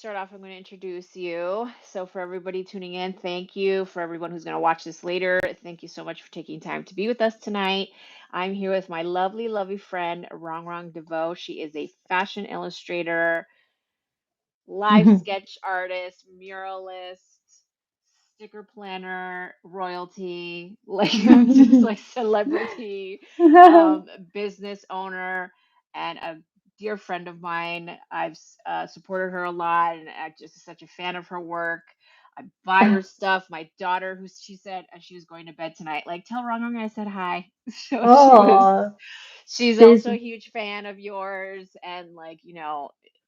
Start off, I'm going to introduce you. So, for everybody tuning in, thank you. For everyone who's going to watch this later, thank you so much for taking time to be with us tonight. I'm here with my lovely, lovely friend, Rongrong DeVoe. She is a fashion illustrator, live sketch artist, muralist, sticker planner, royalty, like just like celebrity, business owner, and a dear friend of mine. I've supported her a lot, and I just such a fan of her work. I buy her stuff. My daughter, who she said she was going to bed tonight, like tell Ron I said hi. So Oh, she's she's also a huge fan of yours, and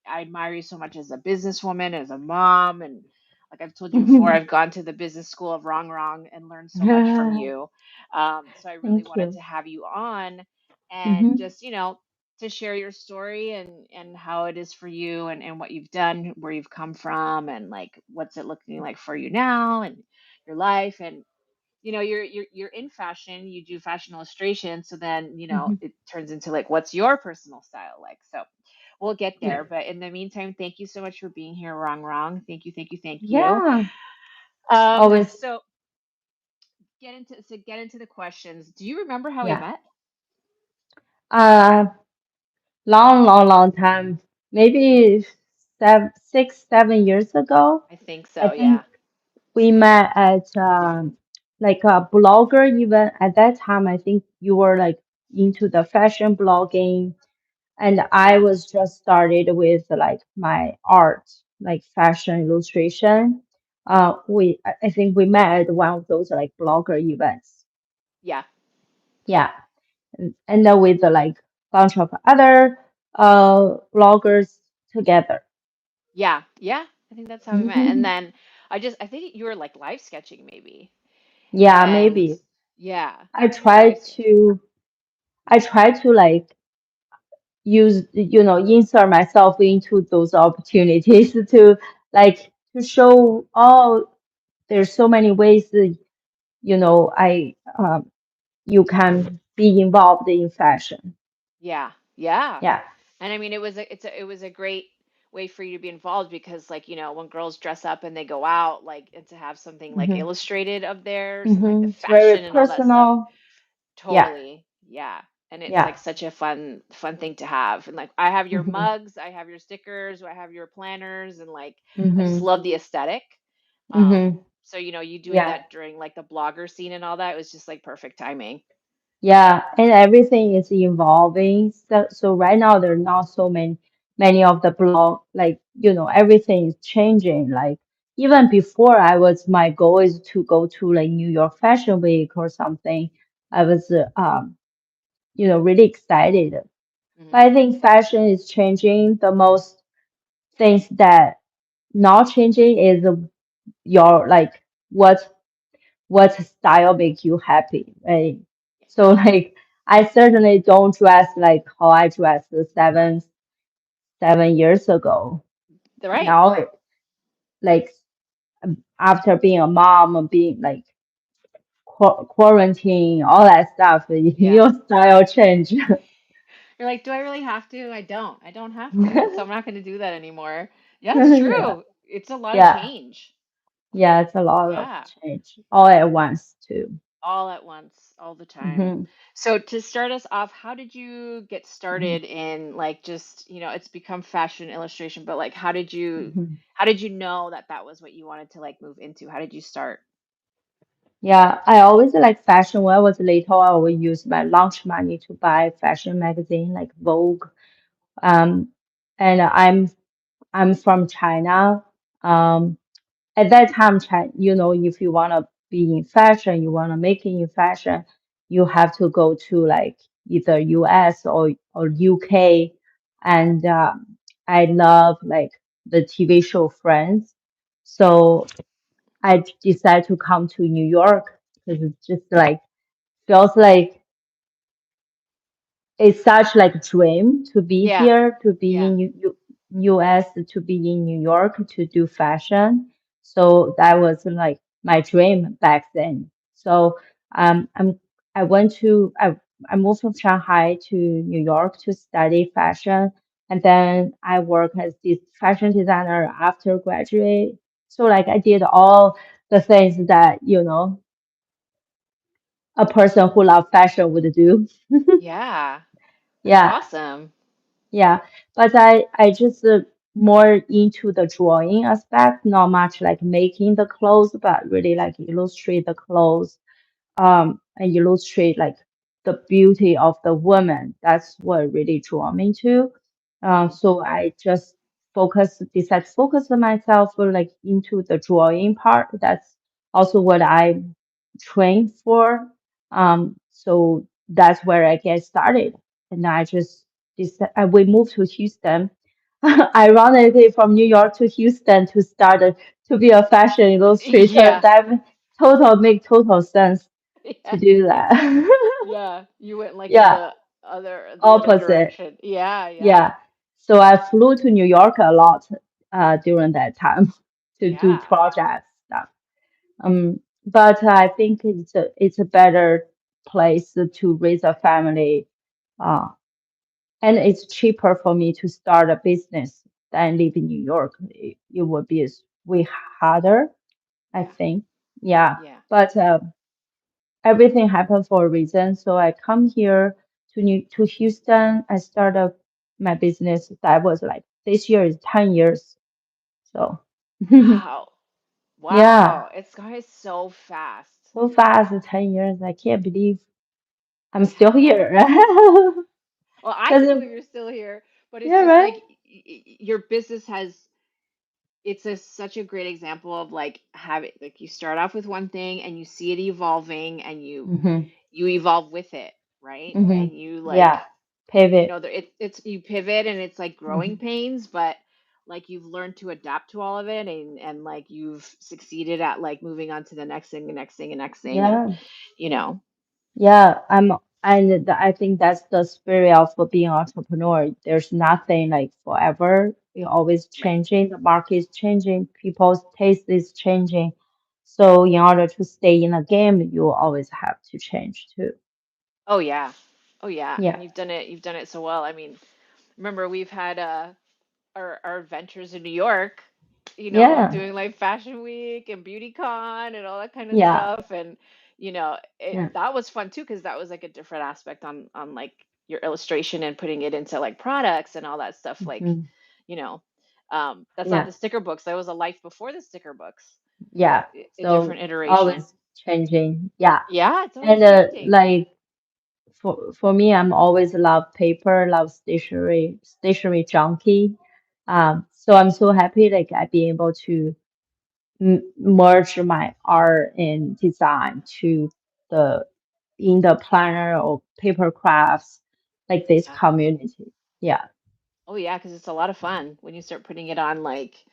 I admire you so much as a businesswoman, as a mom, and like I've told you before, I've gone to the business school of Rongrong and learned so much from you. So I really thank wanted you. to have you on and Hmm. just, to share your story and how it is for you and what you've done, where you've come from, and like what's it looking like for you now and your life. And you're in fashion, you do fashion illustration, so then Hmm. it turns into like what's your personal style like. So we'll get Yeah. there, but in the meantime, thank you so much for being here. Wrong, thank you, thank you, thank you. Yeah. Always. So get into the questions. Do you remember how we Yeah. met? Uh, long time. Maybe 6, 7 years ago. I think I so, think yeah. we met at like a blogger event. At that time, I think you were like into the fashion blogging, and I Yeah, was just started with like my art, like fashion illustration. I think we met at one of those like blogger events. yeah, Yeah, and then with like bunch of other bloggers together. yeah. I think that's how we met. And Mhm. then I think you were like live sketching maybe. Yeah, And maybe. yeah, I you were live tried sketching. to I tried to like use, insert myself into those opportunities to like to show, oh, there's so many ways that, I you can be involved in fashion. Yeah, yeah. Yeah. And I mean, it was a great way for you to be involved because, like, when girls dress up and they go out, like, and to have something like Hmm. illustrated of theirs and like the Hmm. It's very fashion and all that stuff. personal. Yeah. Totally, yeah. And it's Yeah. like such a fun thing to have. And like, I have your Hmm. mugs, I have your stickers, I have your planners, and like, I just Hmm. love the aesthetic. Hmm. So you doing Yeah. that during like the blogger scene and all that, it was just like perfect timing. Yeah, and everything is evolving. So right now there are not so many of the blog, like, everything is changing. Like even before my goal is to go to like New York Fashion Week or something. I was really excited. But Hmm. I think fashion is changing. The most things that not changing is your like what what style make you happy, right? So like I certainly don't dress like how I dressed 7 years ago. Right. Now like after being a mom and being like quarantine, all that stuff, Yeah. your style change. You're like, do I really have to? I don't. I don't have to. So I'm not going to do that anymore. Yeah, it's Yeah, true. It's a lot of yeah, change. yeah. It's a lot of Yeah. change all at once too. All at once, all the time. Hmm. So to start us off, how did you get Hmm. started in like just, it's become fashion illustration, but like Hmm. how did you know that that was what you wanted to like move into? How did you start? Yeah, I always like fashion. When I was little, I would use my lunch money to buy fashion magazine like Vogue. Um, and I'm from China. Um, at that time, China, if you want to be in fashion, you want to make it in fashion, you have to go to like either US or UK. And I love like the TV show Friends. So I decided to come to New York because it's just like feels like it's such like a dream to be Yeah. here, to be Yeah. in US, to be in New York, to do fashion. So that was like my dream back then. So I'm I went to I moved from Shanghai to New York to study fashion, and then I work as this fashion designer after graduate. So like I did all the things that, a person who loves fashion would do. Yeah. That's Yeah, awesome. yeah. But I just more into the drawing aspect, not much like making the clothes, but really like illustrate the clothes and illustrate like the beauty of the woman. That's what really drew me to. Hmm. So I just decide to focus on myself like into the drawing part. That's also what I trained for. So that's where I get started. And I just we moved to Houston. Ironically, from New York to Houston to start to be a fashion illustrator. Yeah. That make total sense to Yeah. do that. Yeah. You went like in Yeah, the other opposite. direction. Yeah, yeah. Yeah. So I flew to New York a lot during that time to do Yeah. project stuff. But I think it's a better place to raise a family, uh, and it's cheaper for me to start a business than live in New York. It would be way harder, I Yeah. think. Yeah, Yeah. but everything happened for a reason. So I come here to Houston. I started my business. That was like this year is 10 years. So Wow. yeah, Wow. It's going so fast. so fast, 10 years. I can't believe I'm still Yeah. here. Well, I can't Because believe you're still here, but it's yeah, just right? like your business has it's such a great example of like having like you start off with one thing and you see it evolving and Mm-hmm. you evolve with it, right? Mm-hmm. And you like Yeah. Pivot. it's you pivot and it's like growing Hmm. pains, but like you've learned to adapt to all of it and like you've succeeded at like moving on to the next thing, the next thing, the next thing, and Yeah. you know, Yeah, I think that's the spirit of being entrepreneur. There's nothing like forever. You're always right. changing. The market is changing. People's taste is changing. So in order to stay in a game, you always have to change too. Oh yeah. Oh yeah. Yeah. And you've done it so well. I mean, remember we've had our adventures in New York, Yeah. doing like Fashion Week and Beauty Con and all that kind of Yeah. stuff. And, Yeah. that was fun too, because that was like a different aspect on like your illustration and putting it into like products and all that stuff. Like, Hmm. you know, that's not Yeah. the sticker books. That was a life before the sticker books, Yeah. a So different iteration. always changing. Yeah. Yeah, it's And always changing. like for me, I'm always love paper, love stationery junkie. So I'm so happy like I be able to m merge my art and design to the in the planner or paper crafts like this Yeah. community. Yeah. Oh yeah, because it's a lot of fun when you start putting it on like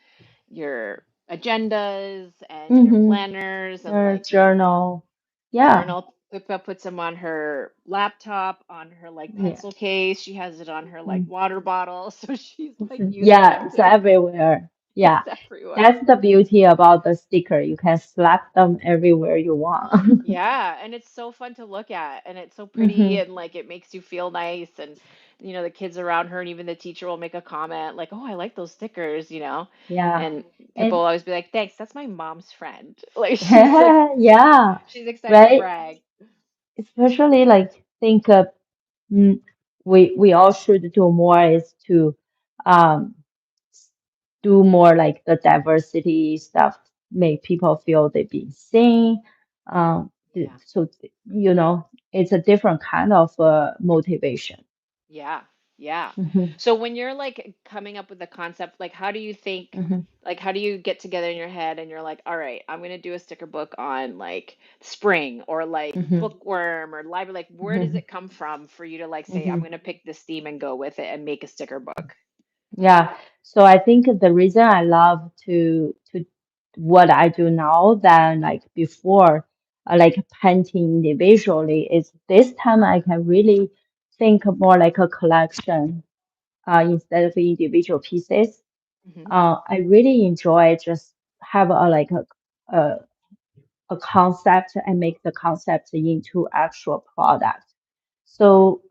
your agendas and your Mm-hmm. planners and Your like journal. Yeah. journal. Pippa puts them on her laptop, on her like Yeah. pencil case. She has it on her like Mm. water bottle, so she's like using Yeah, them it's to. everywhere. Yeah. It's everywhere. That's the beauty about the sticker. You can slap them everywhere you want. Yeah, and it's so fun to look at, and it's so pretty, Hmm. and like it makes you feel nice, and the kids around her, and even the teacher will make a comment like, "Oh, I like those stickers," Yeah. and Pippa And will always be like, "Thanks, that's my mom's friend." Like she's like yeah, she's excited to right? brag. Especially like think mm, we all should do more is to um do more like the diversity stuff, make people feel they've been seen. Yeah. So it's a different kind of motivation. Yeah, yeah. Hmm. So when you're like coming up with a concept, like how do you think, Hmm. like how do you get together in your head and you're like, all right, I'm gonna do a sticker book on like spring or like Hmm. bookworm or library. Like where does Hmm. it come from for you to like say, I'm Hmm. gonna pick this theme and go with it and make a sticker book? Yeah, so I think the reason I love to what I do now than like before, like painting individually, is this time I can really think more like a collection instead of individual pieces. Hmm. I really enjoy just have a a concept and make the concept into actual product. So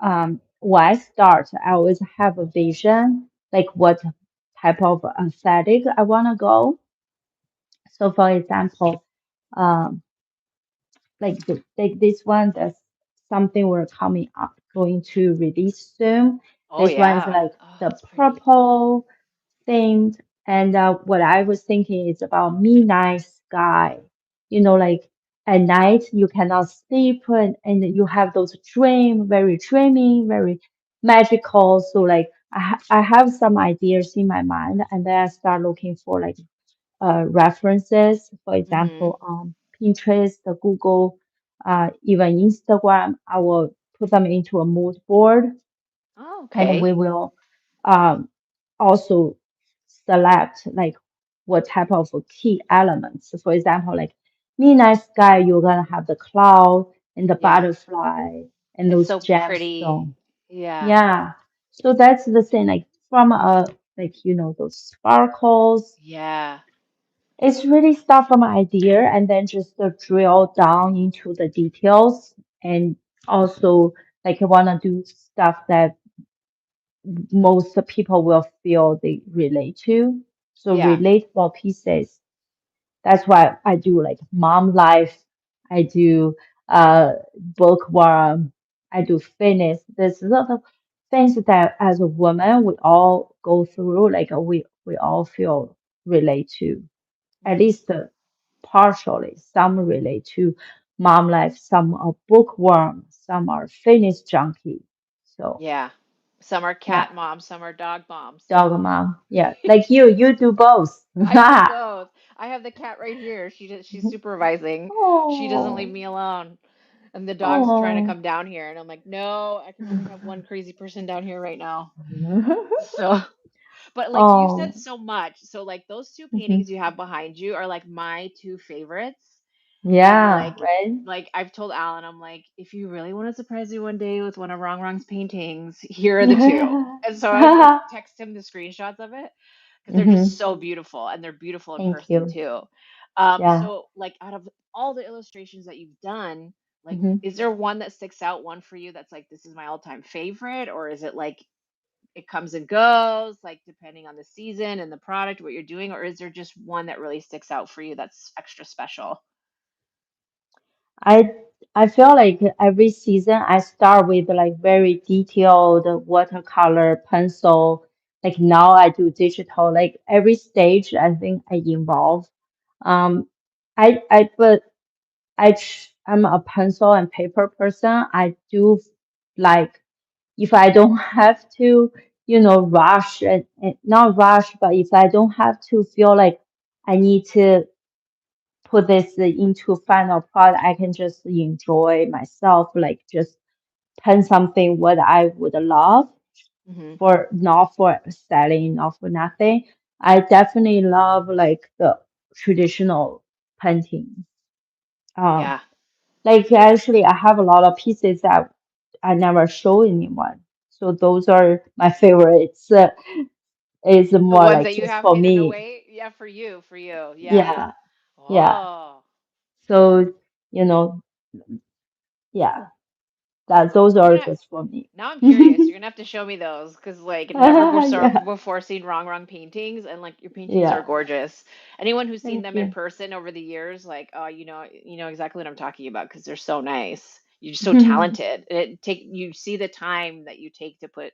when I start, I always have a vision like what type of aesthetic I want to go. So for example, um, like this one, that's something we're coming up, going to release soon. Oh This one is yeah. like Oh, the it's pretty. purple themed, and what I was thinking is about midnight sky. Like at night you cannot sleep, and you have those very dreamy, very magical. So like I have some ideas in my mind, and then I start looking for like references, for Mm-hmm. example, Pinterest, the Google, even Instagram. I will put them into a mood board, Oh, and we okay. will um, also select like what type of key elements. For example, like midnight sky, you're gonna have the cloud and the Yeah. butterfly and It's those so pretty. gemstones. Yeah. Yeah. So that's the thing, like from like those sparkles. Yeah. It's really start from an idea and then just drill down into the details, and also like I wanna do stuff that most people will feel they relate to. So Yeah. relatable pieces. That's why I do like mom life. I do bookworm. I do fitness. There's a lot of things that as a woman we all go through. Like we all feel relate to, at Mm-hmm. least partially. Some relate to mom life. Some are bookworm. Some are fitness junkie. So Yeah. Some are yeah. cat moms, some are dog moms. Dog mom. Yeah. Like you do both. I do both. I have the cat right here. She's supervising. She doesn't leave Oh, me alone. And the dog's trying to oh. come down here and I'm like, "No, I can only have one crazy person down here right now." So, but like you said Oh, so much. So like those two mhm. paintings you have behind you are like my two favorites. And Yeah, right. like I've told Alan, I'm like, if you really want to surprise me one day with one of Rongrong's paintings, here are the two. And so I was gonna text him the screenshots of it because they're just hmm so beautiful and they're beautiful in Thank person you. too. Yeah. So like out of all the illustrations that you've done, like hmm is there one that sticks out, one for you that's like this is my all-time favorite, or is it like it comes and goes, like depending on the season and the product, what you're doing, or is there just one that really sticks out for you that's extra special? I I feel like every season I start with like very detailed watercolor pencil. Like now I do digital. Like every stage I think I involve. Um, but I'm a pencil and paper person. I do like if I don't have to, rush and not rush, but if I don't have to feel like I need to put this into final product, I can just enjoy myself, like just pen something what I would love Hmm. for not for selling, not for nothing. I definitely love like the traditional painting. Um, Yeah. like actually, I have a lot of pieces that I never show anyone. So those are my favorites. Is The more ones like that you just have for hidden me. away? Yeah, for you. Yeah. Yeah, yeah. Oh. So, you know, yeah, that those You're are gonna just for me. Now I'm curious. You're gonna have to show me those because like never Yeah, before seen Wrong paintings and like your paintings are yeah. gorgeous. Anyone who's seen Thank them in you. person over the years, like oh, you know exactly what I'm talking about because they're so nice. You're just so talented. You see the time that you take to put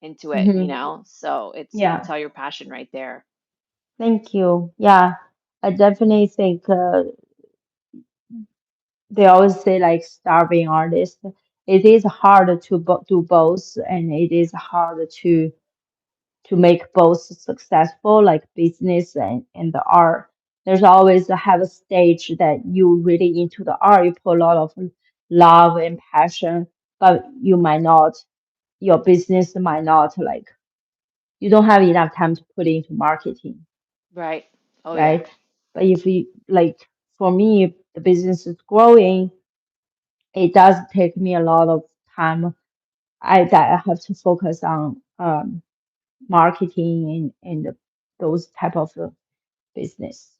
into it, you Mhm. know? So you can Yeah, tell your passion right there. thank you. Yeah, I definitely think they always say like starving artist. It is hard to do both, and it is hard to make both successful, like business and the art. There's always have a stage that you really into the art, you put a lot of love and passion, but you might not, your business might not like, you don't have enough time to put into marketing, Right. Oh yeah. right? But if you like, for me, if the business is growing, it does take me a lot of time. I have to focus on marketing and those type of business.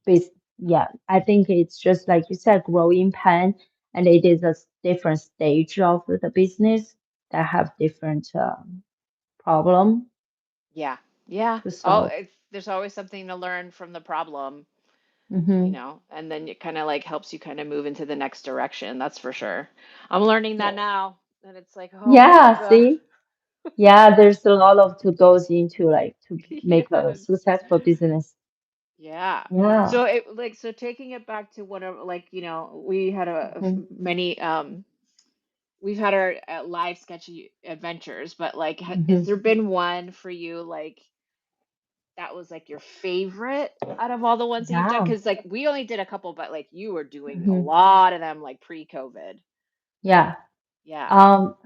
Bas Yeah, I think it's just like you said, growing pan, and it is a different stage of the business that have different problem. Yeah. Yeah. to Oh, solve. there's always something to learn from the problem, Hmm. and then it kind of like helps you kind of move into the next direction. That's for sure. I'm learning that Yeah. now. And it's like, oh my Yeah, God. see? Yeah, there's a lot of to goes into like to make a Yes. successful business. Yeah. Yeah. So so taking it back to what like, we had Hmm. many we've had our live sketchy adventures, but like Hmm. has there been one for you like that was like your favorite out of all the ones that you've done? Yeah. Because like we only did a couple, but like you were doing a Hmm. lot of them like pre-COVID. Yeah. Yeah. Um,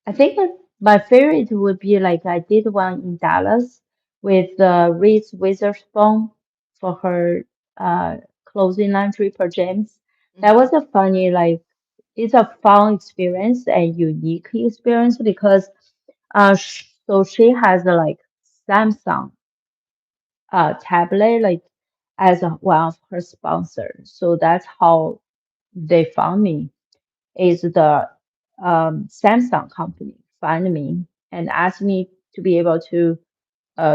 I think that my favorite would be like I did one in Dallas with Reese Witherspoon for her clothing line Triple James. That Hmm. was a funny, like, it's a fun experience and unique experience because so she has a like Samsung tablet like as one of her sponsors. So that's how they found me is the Samsung company find me and asked me to be able to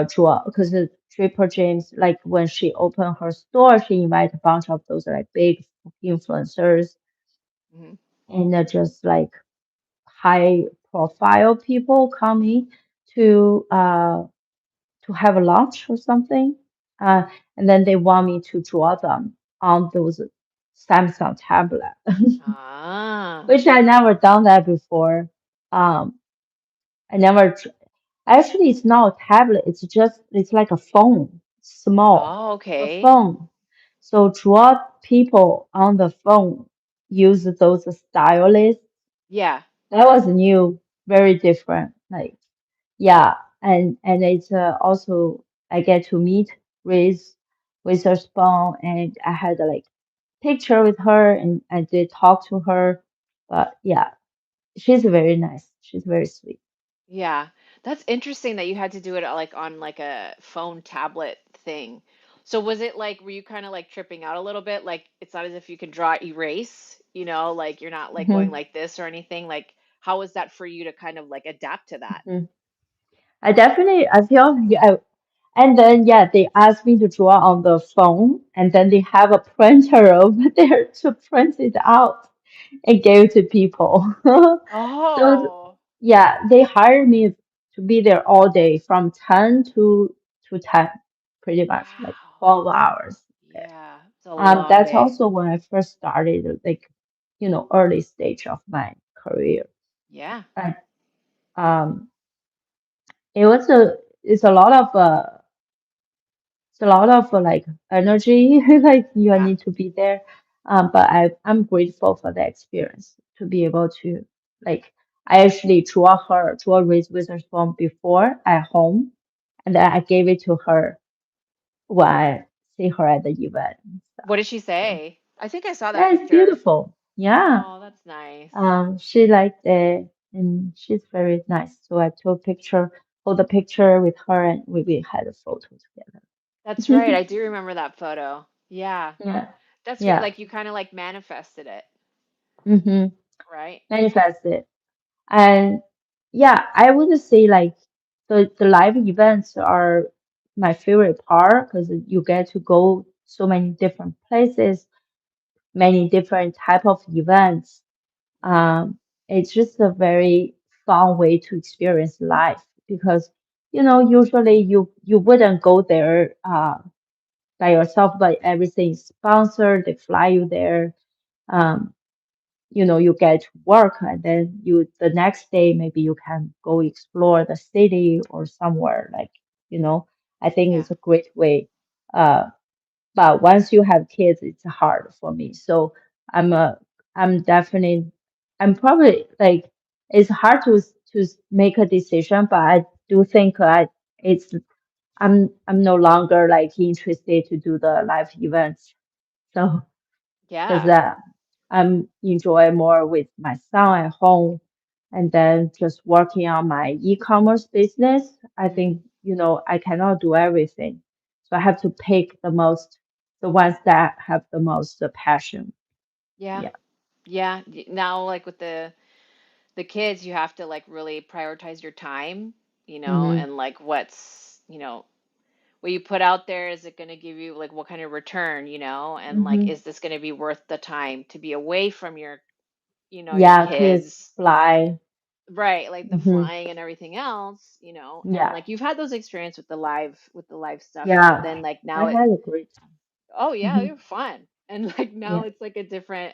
draw because Triple James, like when she opened her store, she invited a bunch of those like big influencers Hmm. and just like high profile people coming to have a lunch or something. Uh, and then they want me to draw them on those Samsung tablet, Ah. which I never done that before. Um, I never actually it's not a tablet, it's like a phone, small, Oh, a okay. phone. So draw people on the phone, use those stylus. Yeah. That was new, very different. Like yeah, and it's also I get to meet with her spawn and I had like picture with her and I did talk to her. But yeah, she's very nice. She's very sweet. Yeah. That's interesting that you had to do it like on like a phone tablet thing. So was it like were you kind of like tripping out a little bit? Like it's not as if you can draw erase, like you're not like going Hmm. like this or anything. Like how was that for you to kind of like adapt to that? I feel yeah, and then yeah, they asked me to draw on the phone, and then they have a printer over there to print it out and give to people. So Oh, yeah, they hired me to be there all day from 10 to 10, pretty much like wow. 12 hours there. Yeah, it's a long That's day. also when I first started, like, early stage of my career. Yeah. And um, it was it's a lot of like energy, like you Yeah. need to be there. But I'm grateful for the experience to be able to like I actually draw Reese Witherspoon before at home, and then I gave it to her when I see her at the event and What stuff. did she So say? I think I saw that yeah, it's picture. beautiful. Yeah. Oh, that's nice. She liked it, and she's very nice. So I took picture, hold a picture with her, and we had a photo That's right. together. I do remember that photo. Yeah. Yeah, That's great. yeah. Like you kind of like manifested it, Mm-hmm. right? Manifested. And yeah, I would say like the live events are my favorite part because you get to go so many different places, many different type of events. Hmm. It's just a very fun way to experience life because usually you wouldn't go there by yourself, but everything is sponsored. They fly you there. Um, you get to work and then the next day maybe you can go explore the city or somewhere like you know I think Yeah. it's a great way. uh but once you have kids it's hard for me, so i'm a I'm definitely I'm probably like it's hard to make a decision, but I do think it's I'm no longer like interested to do the live events, so because Yeah. I'm enjoy more with my son at home and then just working on my e-commerce business. I Hmm. think, I cannot do everything. So I have to pick the ones that have the most passion. Yeah. Yeah. Yeah. Now like with the kids, you have to like really prioritize your time. Hmm. and like what you put out there, is it going to give you like what kind of return, and like Hmm. is this going to be worth the time to be away from your Yeah, kids kids, fly. right? Like the Hmm. flying and everything else, and Yeah, like you've had those experience with the live stuff, but yeah. then like I now had a great time. oh yeah, Hmm. they're fun. And like now Yeah.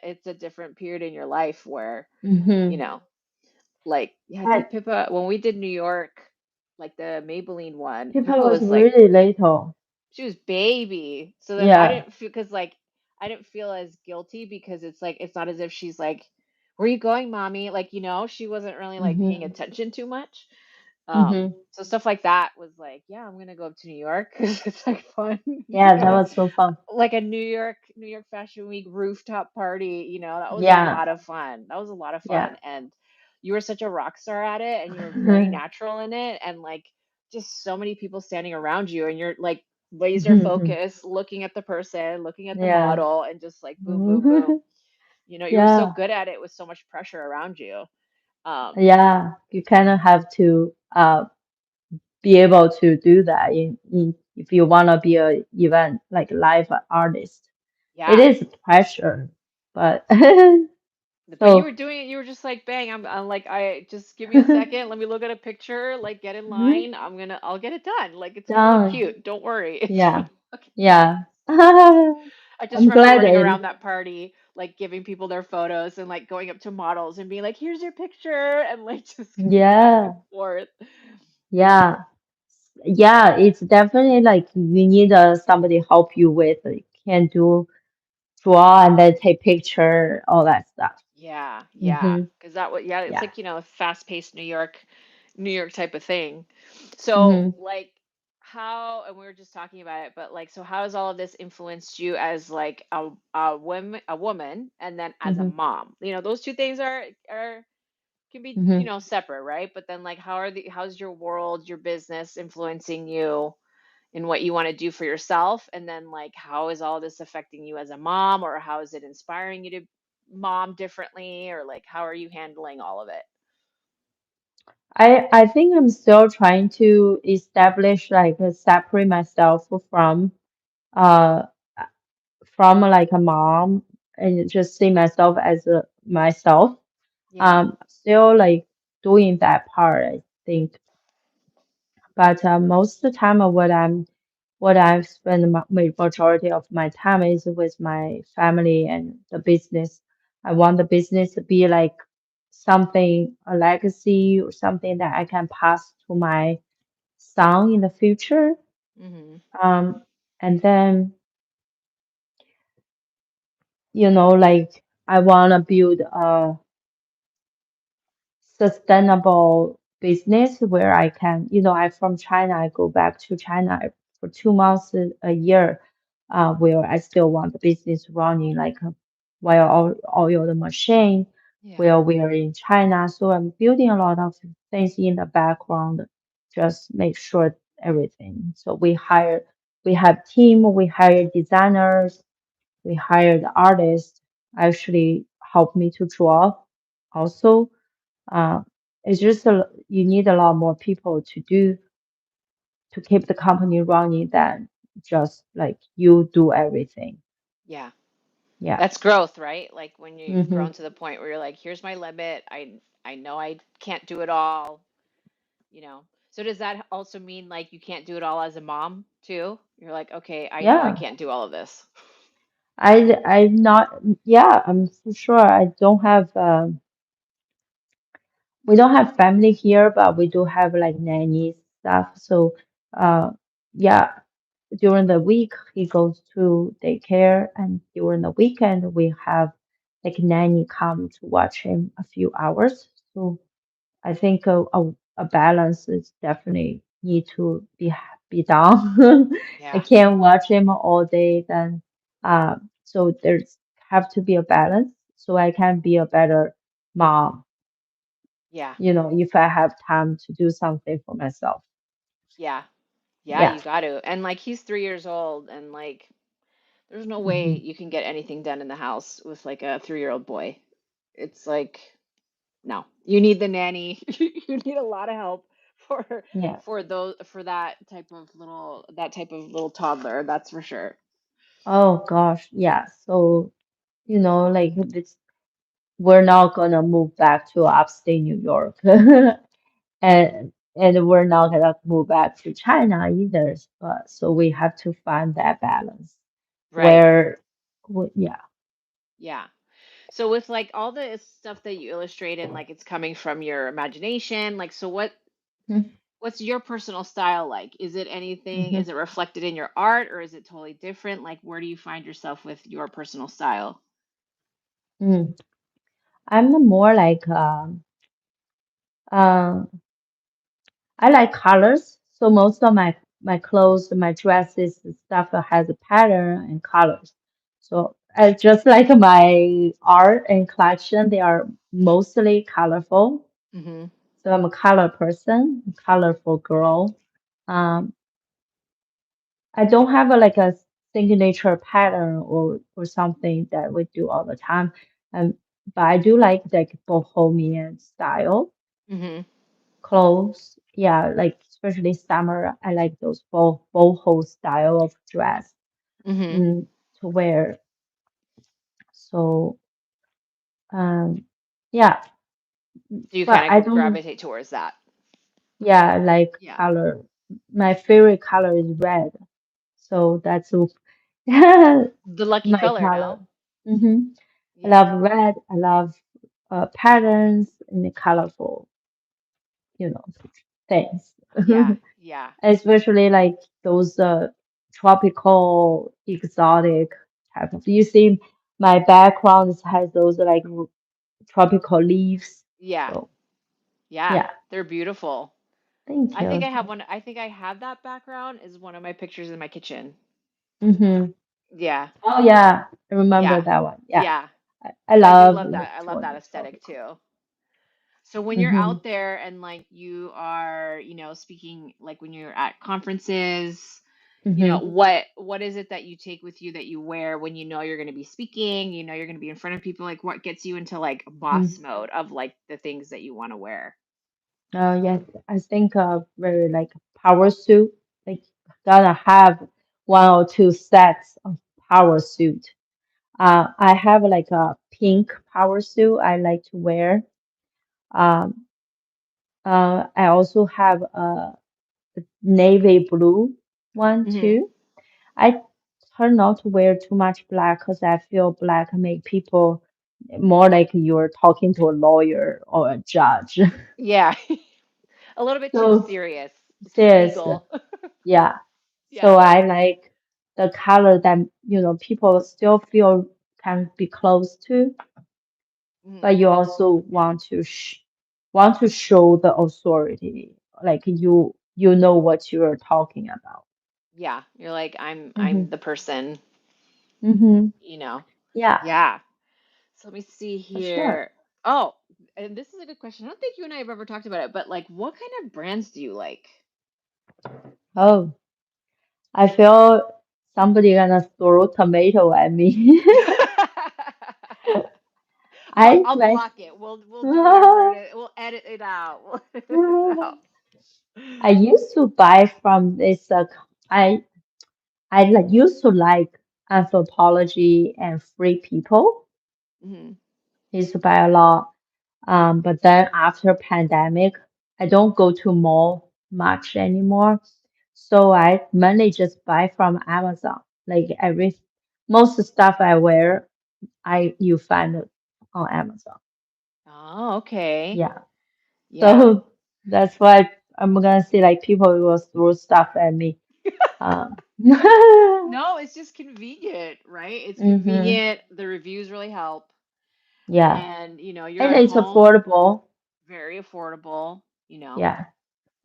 it's a different period in your life where, you Hmm. know, like yeah, I And think Pippa, when we did New York, like the Maybelline one, people Pippa was was like really little. she was baby. So then I Yeah. didn't feel, because like I didn't feel as guilty, because it's like it's not as if she's like, "Where are you going, mommy?" Like, she wasn't really like paying Hmm. attention too much. Hmm. So stuff like that was like, yeah, I'm gonna go up to New York because it's like fun, Yeah, that was so fun. like a New York Fashion Week rooftop party, that was a Yeah, lot of fun. That was a lot of yeah. fun. And you were such a rock star at it, and you were very natural in it, and like just so many people standing around you, and you're like laser focused, looking at the person, looking at the Yeah. model, and just like boom, boom, boom. You were so Yeah, good at it with so much pressure around you. Um, yeah. You kind of have to be able to do that if you want to be a event like live artist. It yeah. is pressure, but But you were so doing it, you were just like, bang, I'm like, I just give me a second, let me look at a picture, like get in line, I'll get it done. Like it's really done. cute. Don't worry. It's Yeah, really okay. yeah. I just I'm remember glad running that around that party, like giving people their photos and like going up to models and being like, here's your picture, and like just going back and yeah, forth. yeah. Yeah, it's definitely like you need somebody help you with can do draw and then take picture, all that stuff. Yeah, yeah. Hmm. Because yeah, it's Yeah. like, a fast-paced New York type of thing. So, Hmm. like, and we were just talking about it, but like, so how has all of this influenced you as like a woman, and then as a Hmm. mom? Those two things are can be, Hmm. separate, right? But then like, how's your world, your business influencing you in what you want to do for yourself? And then like, how is all this affecting you as a mom, or how is it inspiring you to mom differently, or like how are you handling all of it? I think I'm still trying to establish like separate myself uh like a mom and just see myself as myself. Yeah. Still like doing that part, I think. But most of the time, what I've spent majority of my time is with my family and the business. I want the business to be like something, a legacy or something that I can pass to my son in the future. Hmm. Um, and then, like I want to build a sustainable business where I can, I'm from China. I go back to China for 2 months a year, where I still want the business running like while all the machine, Yeah. where we are in China. So I'm building a lot of things in the background, just make sure everything. So we have team, we hire designers, we hired artists, actually help me to draw also. uh, it's just you need a lot more people to keep the company running than just like you do everything. Yeah. Yeah. That's growth, right? Like when you've Hmm. grown to the point where you're like, here's my limit. I know I can't do it all, you know. So does that also mean like you can't do it all as a mom too? You're like, okay, I know I Yeah. can't do all of this. I'm not. Yeah, I'm for sure. I don't have. We don't have family here, but we do have like nanny stuff. So, uh, yeah. During the week, he goes to daycare, and during the weekend, we have like nanny come to watch him a few hours. So I think a balance is definitely need to be done. I Yeah. can't watch him all day then. So there's have to be a balance so I can be a better mom, Yeah. if I have time to do something for myself. Yeah. Yeah, Yeah. you got to. And like he's 3 years old, and like there's no way Hmm. you can get anything done in the house with like a 3-year-old boy. It's like, no, you need the nanny. You need a lot of help for Yeah. that type of little toddler, that's for sure. Oh gosh, yeah. So, like this, we're not gonna move back to upstate New York. And we're not gonna move back to China either. But so we have to find that balance Right. where, yeah. Yeah. So with like all the stuff that you illustrate and like it's coming from your imagination, like so what's your personal style like? Is it anything, Mm-hmm. is it reflected in your art or is it totally different? Like where do you find yourself with your personal style? Mm. I'm more like uh, I like colors. So most of my clothes, my dresses, and stuff has a pattern and colors. So I just like my art and collection, they are mostly colorful. Mhm. So I'm a color person, colorful girl. Um, I don't have like a signature pattern or something that we do all the time. Um, but I do like bohemian style Mhm. clothes. Yeah, like especially summer, I like those boho style of dress Mhm. mm, to wear. So yeah, So you but kind I of don't. gravitate towards that. Yeah, I like Yeah. color. My favorite color is red. So that's The lucky my color, color. no? hmm I Yeah. love red. I love patterns and the colorful, you know, things. Yeah. Yeah. Especially like those tropical, exotic type of. You see, my background has those like tropical leaves. Yeah. So Yeah. yeah, They're beautiful. thank I think you. I have one. I think I have that background is one of my pictures in my kitchen. hmm Yeah. Oh yeah, I remember Yeah. that one. Yeah, Yeah. I I do love love like that. I love that total aesthetic tropical. too. So when you're Mm-hmm. out there and like you are, speaking like when you're at conferences, Mm-hmm. what is it that you take with you that you wear when you know you're going to be speaking, you're going to be in front of people, like what gets you into like boss mode of like the things that you want to wear? Yes, I think very like power suit. Like gotta have one or two sets of power suit. I have like a pink power suit I like to wear. Um, I also have a navy blue one Hmm. too. I try not to wear too much black because I feel black make people more like you're talking to a lawyer or a judge. Yeah. A little bit too So serious, too serious, legal. yeah. So Yeah. I like the color that, people still feel can be close to, Hmm. but you also want to show the authority, like you know what you are talking about. Yeah, you're like I'm Mm-hmm. the person, Mm-hmm. you know. Yeah, Yeah. So let me see for sure. here. Oh, and this is a good question. I don't think you and I have ever talked about it, but like what kind of brands do you like? Oh, I feel somebody gonna throw tomato at me. I I'll like block it. We'll do whatever it is. We'll edit it out. We'll edit it out. I used to buy from this I like used to like anthropology and free people. Hmm. Used to buy a lot. But then after pandemic, I don't go to mall much anymore. So I mainly just buy from Amazon. Like most stuff I wear, I you find it on Amazon. Oh, okay. Yeah. Yeah. So that's why I'm gonna say like people will throw stuff at me. Um, No, it's just convenient, right? It's hmm convenient. The reviews really help. Yeah. And, you're And at it's home, affordable. very affordable. Yeah.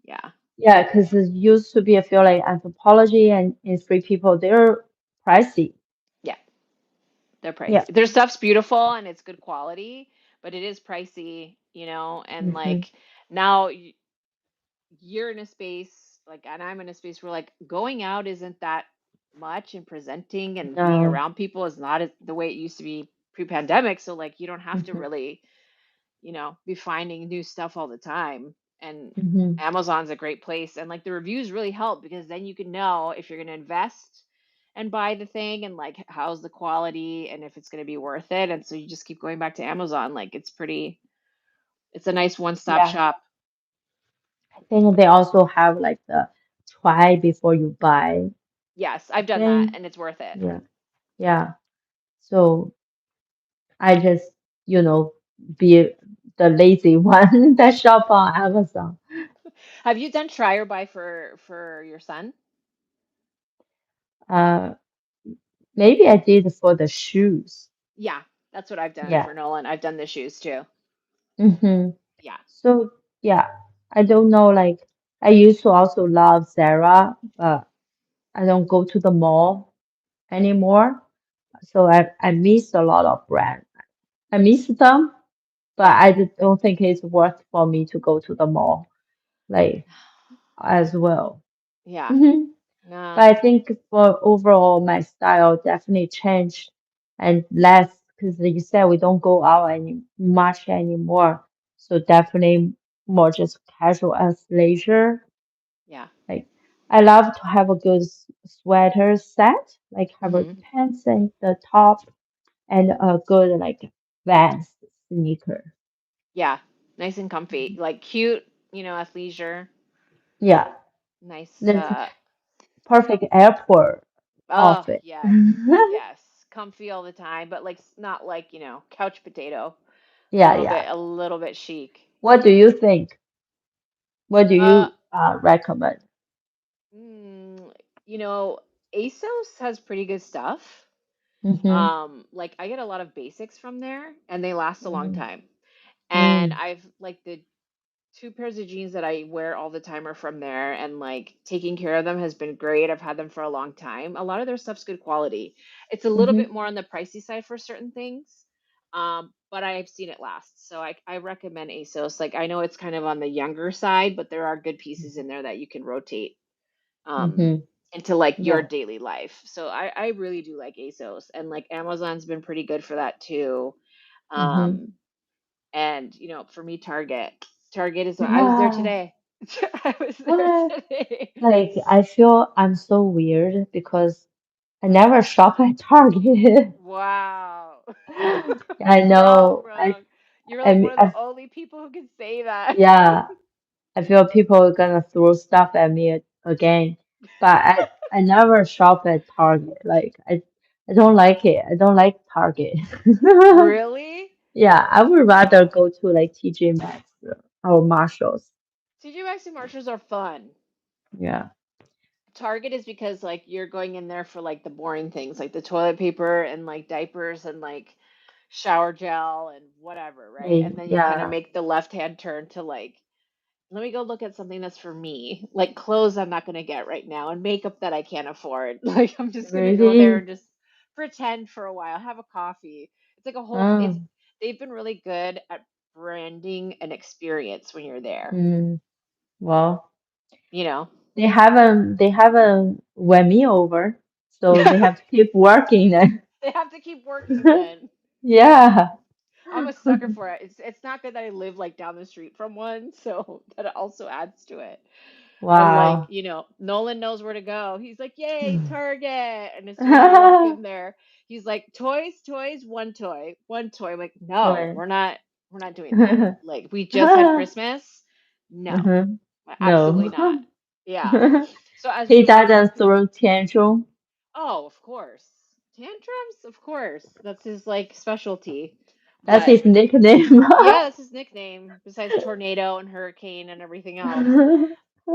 Yeah. Yeah, because it used to be, I feel like anthropology and free people, they're pricey. Yeah. They're Yeah. pricey. Their stuff's beautiful and it's good quality, but it is pricey, and hmm like now you're in a space like and I'm in a space where like going out isn't that much and presenting and being No. around people is not the way it used to be pre-pandemic, so like you don't have to hmm really be finding new stuff all the time. And Hmm. Amazon's a great place, and like the reviews really help because then you can know if you're going to invest and buy the thing and like how's the quality and if it's going to be worth it. And so you just keep going back to Amazon. Like it's a nice one-stop Yeah, shop. I think they also have like the try before you buy. Yes, I I've done that think, and it's worth it. yeah, yeah. So I just, you know, be the lazy one that shop on Amazon. Have you done try or buy for your son? Uh, Maybe I did for the shoes. Yeah, that's what I've done Yeah. for Nolan. I've done the shoes too. Mm-hmm. Yeah. So yeah, I don't know. Like I used to also love Zara, but I don't go to the mall anymore. So I miss a lot of brands. I miss them, but Yeah. I just don't think it's worth for me to go to the mall like as well. Yeah. Hmm. But No. I think for overall, my style definitely changed and less because you said we don't go out any much anymore. So definitely more just casual as leisure. Yeah. Like I love to have a good sweater set, like have a Hmm. pants and the top and a good like Vans sneaker. Yeah. Nice and comfy. Like cute, athleisure. Yeah, Nice. that's perfect airport Oh, outfit. yes. Yes. Comfy all the time, but like not like, couch potato. Yeah, yeah. A little bit chic. What do you think? What do Uh, you recommend? mm, you know, ASOS has pretty good stuff. Mm-hmm. Like I get a lot of basics from there and they last a long Mm-hmm. time. And I've like the two pairs of jeans that I wear all the time are from there, and like taking care of them has been great. I've had them for a long time. A lot of their stuff's good quality. It's a little Mm-hmm. bit more on the pricey side for certain things, but I've seen it last. So I recommend ASOS. Like I know it's kind of on the younger side, but there are good pieces in there that you can rotate um, Mm-hmm. into like your Yeah. daily life. So I really do like ASOS, and like Amazon's been pretty good for that too. Mm-hmm. Um, and for me, Target is I was there Yeah. today. I was there What? today. Like I feel I'm so weird because I never shop at Target. Wow. I know. Rongrong. You're I like mean, one of the only people who can say that. yeah. I feel people are gonna throw stuff at me again, but I never shop at Target. Like I don't like it. I don't like Target. Really? Yeah, I would rather Oh. go to like TJ Maxx or Marshalls. TJ Maxx and Marshalls are fun. Yeah. Target is because like you're going in there for like the boring things, like the toilet paper and like diapers and like shower gel and whatever, right? And then you kind of Yeah. make the left hand turn to like, let me go look at something that's for me. Like clothes I'm not going to get right now and makeup that I can't afford. Like I'm just going to go there Really? and just pretend for a while, have a coffee. It's like a whole it's Oh. they've been really good at branding an experience when you're there, Mm. Well, you know. they haven't won me over, so they have to keep working then. They have to keep working then. Yeah. I'm a sucker for it. It's not good that I live like down the street from one, so that it also adds to it. And like, Wow. Nolan knows where to go. He's like, "Yay, Target!" And as soon as we walk in there, he's like, "Toys, toys, one toy, one toy." I'm like, "No, Right. we're not doing that. Like, we just had Christmas. No, Mhm. absolutely No. not." Yeah. So as He we were doesn't walking, throw tantrum. oh, of course, tantrums, of course. That's his like specialty. That's But his nickname. yeah, that's his nickname, besides tornado and hurricane and everything else.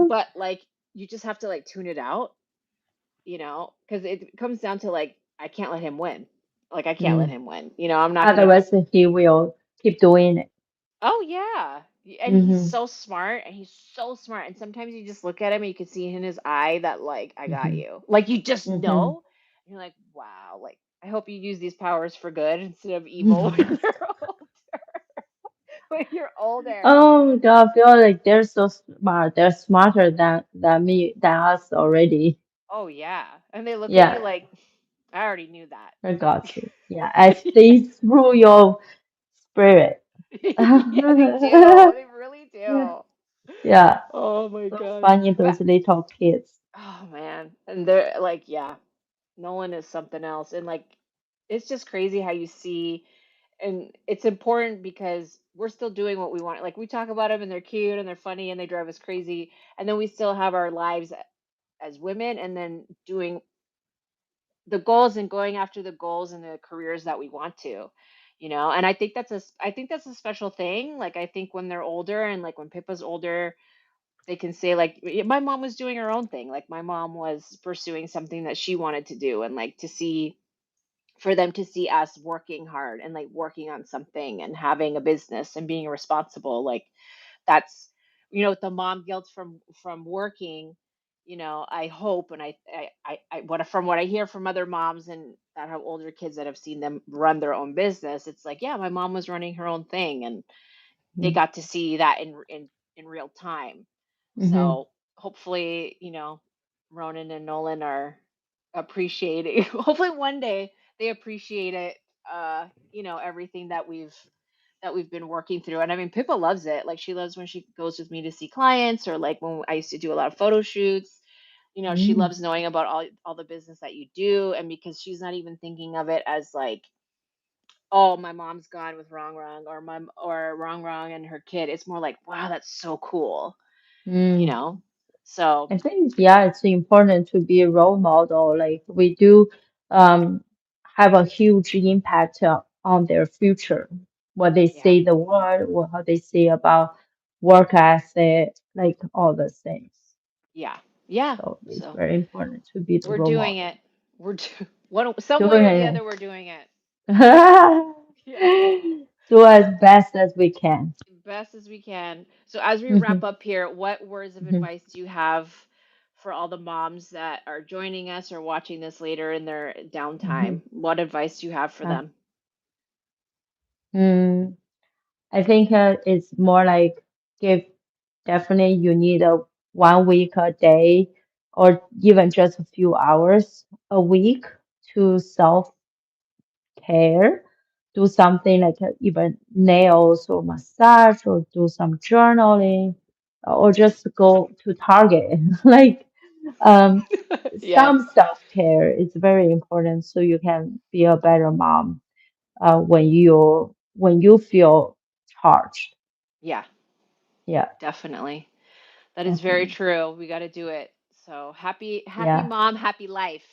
But like, you just have to like tune it out, because it comes down to like, I can't let him win. Like, I can't let Mm. him win. I'm not gonna. Otherwise, he will keep doing it. Oh yeah, and he's Hmm. so smart, and he's so smart. And sometimes you just look at him, and you can see in his eye that like, I got Hmm. you. Like you just Hmm. know. And you're like, wow. Like, I hope you use these powers for good instead of evil when you're old. When you're older. Oh my God, I feel like they're so smart. They're smarter than me, than us already. Oh yeah, and they look at you Yeah, like, I already knew that. I got you. Yeah, I see through your spirit. Yeah, they do. They really do. Yeah, Oh my so gosh. funny But those little kids. oh man. And they're like, yeah, Nolan is something else. And like it's just crazy how you see, and it's important because we're still doing what we want. Like we talk about them and they're cute and they're funny and they drive us crazy. And then we still have our lives as women and then doing the goals and going after the goals and the careers that we want to, and I think that's a special thing. Like I think when they're older and like when Pippa's older, they can say like, My mom was doing her own thing. Like my mom was pursuing something that she wanted to do, and like to see for them to see us working hard and like working on something and having a business and being responsible, like that's the mom guilt from working. I hope, and what from what I hear from other moms and that have older kids that have seen them run their own business, it's like, yeah, my mom was running her own thing, and they Mm-hmm. got to see that in real time. Mm-hmm. So hopefully, Ronan and Nolan are appreciating. Hopefully one day they appreciate it. Everything that we've been working through. And I mean, Pippa loves it. Like she loves when she goes with me to see clients, or like when I used to do a lot of photo shoots. She Mm-hmm. loves knowing about all the business that you do, and because she's not even thinking of it as like, oh, my mom's gone with Rongrong, or Rongrong and her kid. It's more like, wow, that's so cool, you Mm. know. So I think, yeah, it's important to be a role model. Like we do um, have a huge impact on their future, what they yeah, say the word, or how they say about work ethic, like all those things. yeah, yeah. So it's So very important to be the we're role doing model. it. Some way or the Doing other, we're doing it. Yeah. it. Do as best as we can. Best as we can. So as we wrap Mhm, up here, what words of mhm, advice do you have for all the moms that are joining us or watching this later in their mhm. downtime? What advice do you have for Uh, them? mm, I think it's more like give definitely you need a 1 week a day or even just a few hours a week to self care. Do something like even nails or massage or do some journaling or just go to Target. Like um, Yeah. some self care is very important so you can be a better mom when you feel charged. Yeah, Yeah, definitely. That is very definitely. true. We got to do it. So happy Yeah, mom, happy life.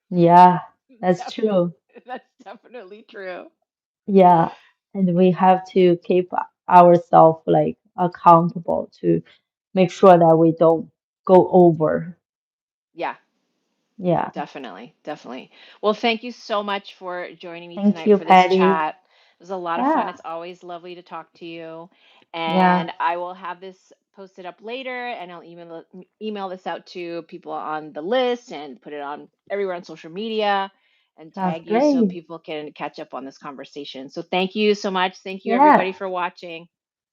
yeah, that's Def- true. That's definitely true. Yeah, and we have to keep ourselves like accountable to make sure that we don't go over. Yeah. Yeah. Definitely, definitely. Well, thank you so much for joining me Thank tonight you, for this Patty. chat. It was a lot of fun. Yeah. It's always lovely to talk to you. Yeah. And I will have this posted up later, and I'll email this out to people on the list and put it on everywhere on social media and Sounds tag you so great. people can catch up on this conversation. So thank you so much. Thank you Yeah. everybody for watching.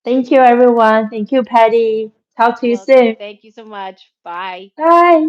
Thank you, everyone. Thank you, Patty. Talk to You're you welcome. soon. Thank you so much. Bye. Bye.